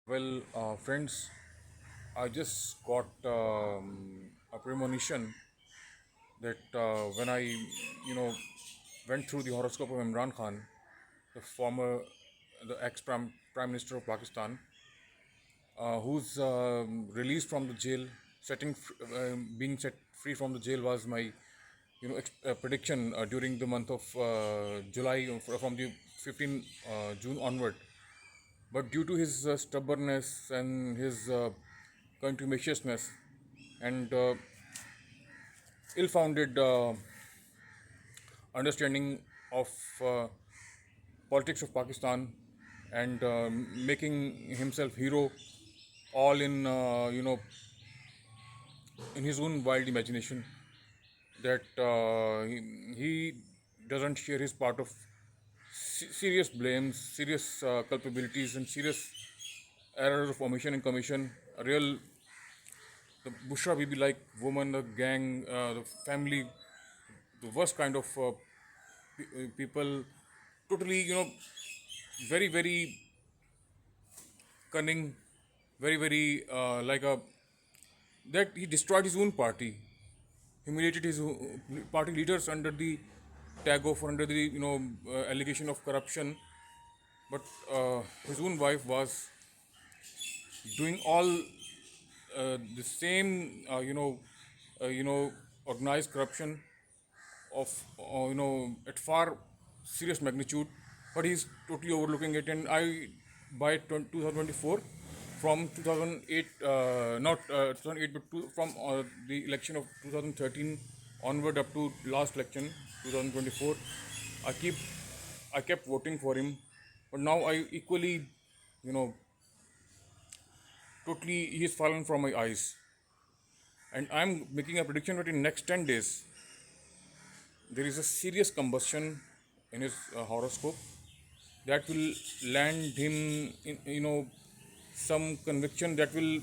Friends, I just got a premonition that when I, went through the horoscope of Imran Khan, the ex-prime minister of Pakistan, who's released from the jail, being set free from the jail was my, prediction during the month of July from the 15 June onward. But due to his stubbornness and his contumaciousness and ill-founded understanding of politics of Pakistan and making himself hero, all in his own wild imagination, that he doesn't share his part of serious blames, serious culpabilities, and serious errors of omission and commission. A real the Bushra Bibi like woman, the gang, the family, the worst kind of people, totally, very, very cunning, very, very like a that he destroyed his own party, humiliated his party leaders under the tag of under the allegation of corruption. But his own wife was doing all the same, organized corruption of at far serious magnitude, but he's totally overlooking it. And I by 2024, from 2008, not 2008, but from the election of 2013 onward up to last election 2024, I keep I kept voting for him. But now I equally, you know totally, he's fallen from my eyes, and I'm making a prediction that in next 10 days there is a serious combustion in his horoscope that will land him in, some conviction that will,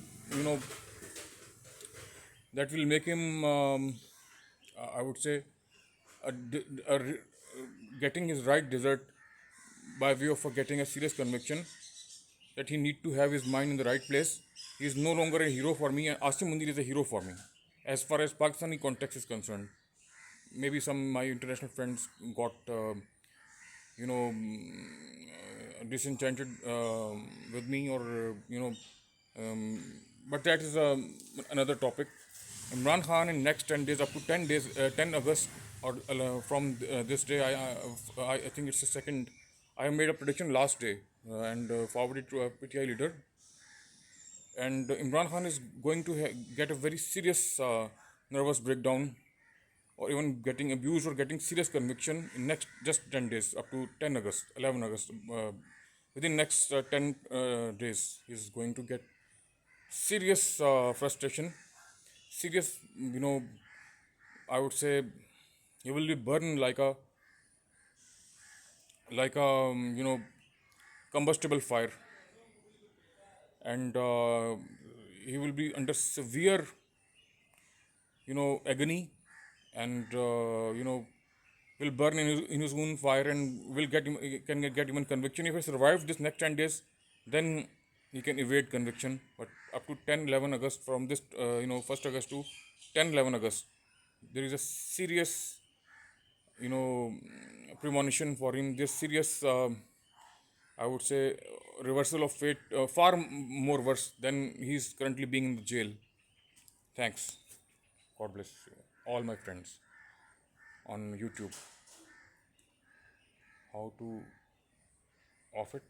make him, I would say, a, getting his right desert by way of getting a serious conviction that he need to have his mind in the right place. He is no longer a hero for me, and Asim Mundir is a hero for me as far as Pakistani context is concerned. Maybe some my international friends got disenchanted with me, or but that is another topic. Imran Khan in next 10 days, up to 10 days, 10 August, or from this day, I think it's the second. I made a prediction last day and forwarded to a PTI leader, and Imran Khan is going to get a very serious nervous breakdown, or even getting abused or getting serious conviction in next just 10 days, up to 10 August, 11 August. Within next 10 days, he's going to get serious frustration, serious, I would say, he will be burned like a, combustible fire, and he will be under severe, agony, and will burn in his own fire, and will get even conviction. If he survives this next 10 days, then he can evade conviction. But up to 10 11 August, from this 1st August to 10 11 August, there is a serious, premonition for him. This serious, I would say, reversal of fate, far more worse than he's currently being in the jail. Thanks. God bless all my friends on YouTube. How to off it?